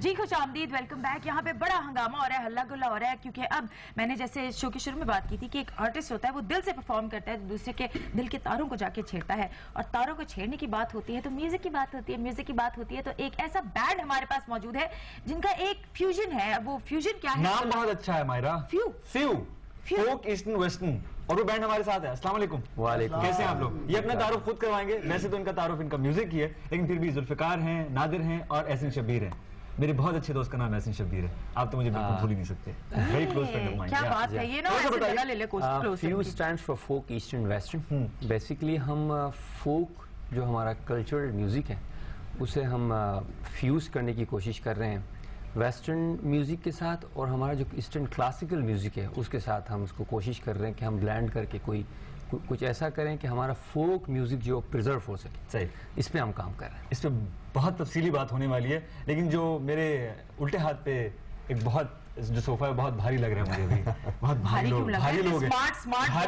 जी खुश आमदीद, welcome back. यहाँ पे बड़ा हंगामा हो रहा है, हल्ला गुल्ला हो रहा है, क्योंकि अब मैंने जैसे शो के शुरू में बात की थी कि एक आर्टिस्ट होता है, वो दिल से परफॉर्म करता है, तो दूसरे के दिल के तारों को जाके छेड़ता है, और तारों को छेड़ने की बात होती है तो म्यूजिक की बात होती है, म्यूजिक की बात होती है तो एक ऐसा बैंड हमारे पास मौजूद है जिनका एक फ्यूजन है। वो फ्यूजन क्या है? नाम बहुत अच्छा है मायरा। फ्यू फोक ईस्टर्न वेस्टर्न, और वो बैंड हमारे साथ है। अस्सलाम वालेकुम। वालेकुम। कैसे हैं आप लोग? ये अपना तारुफ खुद करवाएंगे। वैसे तो इनका तारुफ इनका म्यूजिक ही है, लेकिन फिर भी जुल्फिकार हैं, नादिर हैं और एहसन शब्बीर हैं। मेरे बहुत अच्छे दोस्त का नाम एहसन शब्बीर है, आप तो मुझे बिल्कुल भूल ही नहीं सकते। Very close friend of mine. क्या बात है ये ना, ऐसे जगह ले ले close. Few stands for folk eastern western. Basically हम फोक जो हमारा कल्चरल म्यूजिक है उसे हम फ्यूज करने की कोशिश कर रहे हैं वेस्टर्न म्यूजिक के साथ, और हमारा जो ईस्टर्न क्लासिकल म्यूजिक है उसके साथ हम उसको कोशिश कर रहे हैं कि हम ब्लेंड करके कुछ ऐसा करें कि हमारा फोक म्यूजिक जो प्रिजर्व हो सके। सही, इस पे हम काम कर रहे हैं। इस पे बहुत तफसीली बात होने वाली है, लेकिन जो मेरे उल्टे हाथ पे एक बहुत जो सोफा है बहुत भारी लग रहा है मुझे भी। बहुत भारी लोग हैं, भारी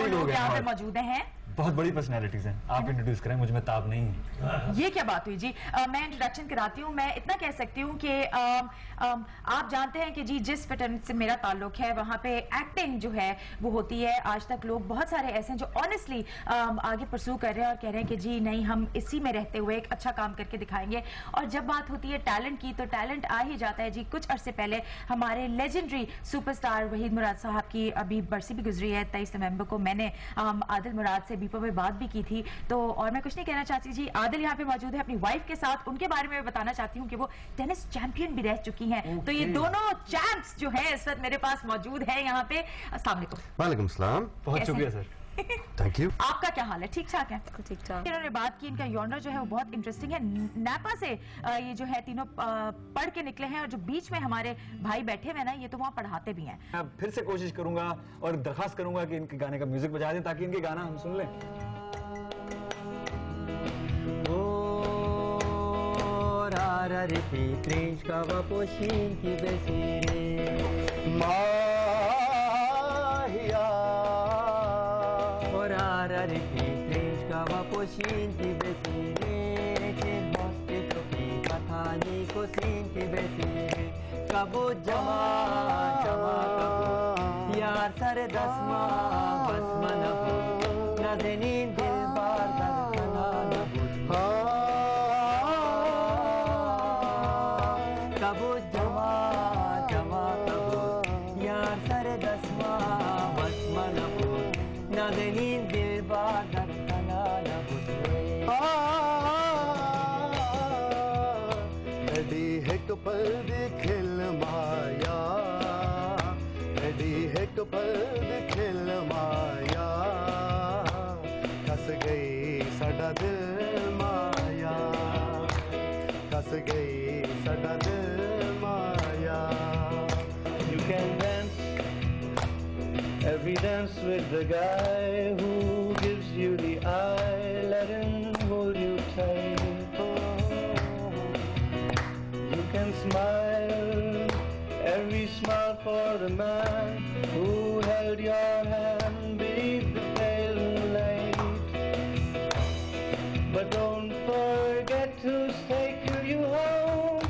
लोग यहाँ पे मौजूद हैं, बहुत बड़ी पर्सनैलिटीज हैं। आप इंट्रोड्यूस करें, मुझे में ताब नहीं है। ये क्या बात हुई जी? मैं इंट्रोडक्शन कराती हूँ। मैं इतना कह सकती हूँ कि आप जानते हैं कि जी जिस फ्रेटर्निटी से मेरा ताल्लुक है वहाँ पे एक्टिंग जो है वो होती है। आज तक लोग बहुत सारे ऐसे हैं जो ऑनेस्टली आगे परस्यू कर रहे हैं और कह रहे हैं कि जी नहीं, हम इसी में रहते हुए एक अच्छा काम करके दिखाएंगे। और जब बात होती है टैलेंट की तो टैलेंट आ ही जाता है जी। कुछ अरसे पहले हमारे लेजेंडरी सुपरस्टार वहीद मुराद साहब की अभी बरसी भी गुजरी है 23 नवंबर को। मैंने आदिल मुराद से बीपो में बात भी की थी, तो और मैं कुछ नहीं कहना चाहती जी। आदिल यहाँ पे मौजूद है अपनी वाइफ के साथ। उनके बारे में मैं बताना चाहती हूँ कि वो टेनिस चैंपियन भी रह चुकी हैं। तो ये दोनों चैंप्स जो हैं इस वक्त मेरे पास मौजूद है यहाँ पे। अस्सलाम वालेकुम। वालेकुम सलाम। बहुत शुक्रिया सर। Thank you. आपका क्या हाल है? ठीक ठाक है? ठीक ठाक। इन्होंने बात की, इनका यॉनर जो है वो बहुत इंटरेस्टिंग है। नापा से ये जो है तीनों पढ़ के निकले हैं, और जो बीच में हमारे भाई बैठे हुए हैं ना, ये तो वहाँ पढ़ाते भी हैं। मैं फिर से कोशिश करूंगा और दरखास्त करूंगा कि इनके गाने का म्यूजिक बजा दें ताकि इनके गाना हम सुन लें। कबो जमा जमा कबो यार सर दसमा बस मनबो नज़नीन दिल बार दरखना नबो कबो जमा जमा कबो यार सर दसमा बस मनबो नज़नीन दिल बार दरखना नबो पल दिखिल माया, एक पल दिखिल माया, कस गई साडा दिल माया, कस गई साडा दिल माया। You can dance every dance with the guy who gives you the eye, let him hold you tight. Smile, every smile for the man who held your hand beneath the pale moonlight. But don't forget who's taking you home,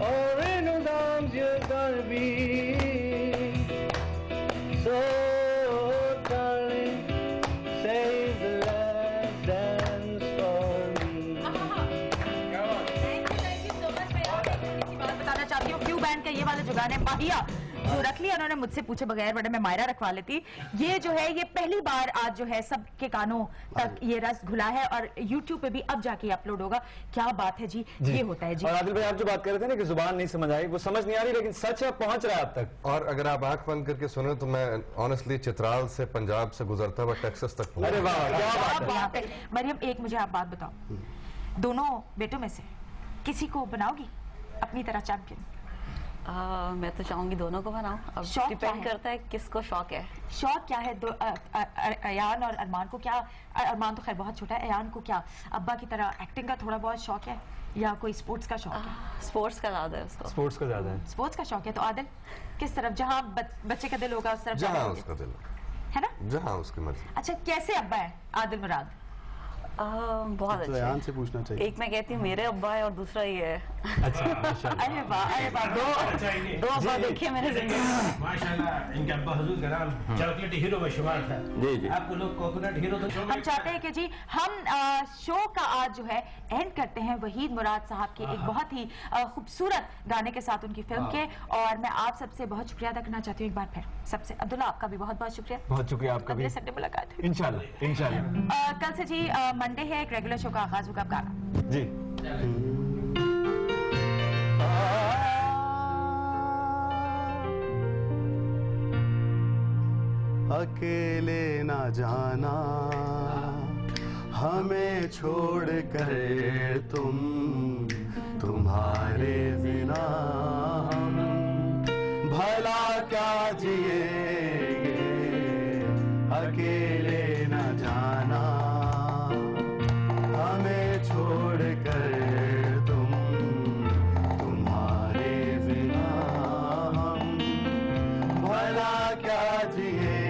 or in whose arms you're gonna be. So, darling, save the last dance for me. चाहती हूँ few band का ये वाला जो गाना है माहिया जो रख लिया उन्होंने मुझसे पूछे बगैर, बड़ा मैं मायरा रखवा लेती। ये जो है ये पहली बार आज जो है सबके कानों तक ये रस घुला है, और YouTube पे भी अब जाके अपलोड होगा। क्या बात है जी, ये होता है जी। और आदिल भाई आप जो बात कर रहे थे ना कि जुबान नहीं समझ आई, वो समझ नहीं आ रही, लेकिन सच है पहुंच रहा है अब तक। और अगर आप आंख बंद करके सुने तो मैं ऑनेस्टली चित्राल से पंजाब से गुजरता हुआ टेक्सास तक पहुंचा। अरे वाह, क्या बात है। मरियम एक मुझे आप बात बताओ, दोनों बेटों में से किसी को बनाओगी अपनी तरह चैंपियन? मैं तो चाहूंगी दोनों को बनाऊं। अब डिपेंड करता है किसको शौक है। शौक क्या है? अयान और अरमान को क्या? अरमान तो खैर बहुत छोटा है। अयान को क्या अब्बा की तरह एक्टिंग का थोड़ा बहुत शौक है, या कोई स्पोर्ट्स का शौक है? स्पोर्ट्स का ज्यादा है उसको। स्पोर्ट्स का ज्यादा है। स्पोर्ट्स का शौक है। तो आदिल किस तरफ? जहाँ बच्चे का दिल होगा उस तरफ जहाँ उसका दिल है ना, जहाँ उसकी मर्जी। अच्छा, कैसे अब्बा है आदिल मुराद? बहुत तो अच्छे यान से पूछना चाहिए। एक मैं कहती हूँ मेरे अब्बा है और दूसरा ये है। अच्छा माशाल्लाह। अरे वाह दो अब्बा देखे मैंने जिंदगी में। माशाल्लाह इनके अब्बा हुजूर का नाम चॉकलेट हीरो में शुमार था। जी जी। आपको लोग कोकोनट हीरो तो हम चाहते हैं कि जी हम शो का आज जो है एंड करते हैं वहीद मुराद साहब के एक बहुत ही खूबसूरत गाने के साथ उनकी फिल्म के। और मैं आप सबसे बहुत शुक्रिया अदा करना चाहती हूँ एक बार फिर सबसे। अब्दुल्ला आपका भी बहुत बहुत शुक्रिया। बहुत शुक्रिया आपका भी। अगले संडे मुलाकात है इंशाल्लाह इंशाल्लाह। कल से जी मंडे है, एक रेगुलर शो का आगाज होगा आपका। जी अकेले ना जाना हमें छोड़ कर तुम, तुम्हारे बिना हम भला क्या जिएंगे। अकेले ना जाना हमें छोड़ कर तुम, तुम्हारे बिना हम भला क्या जिए।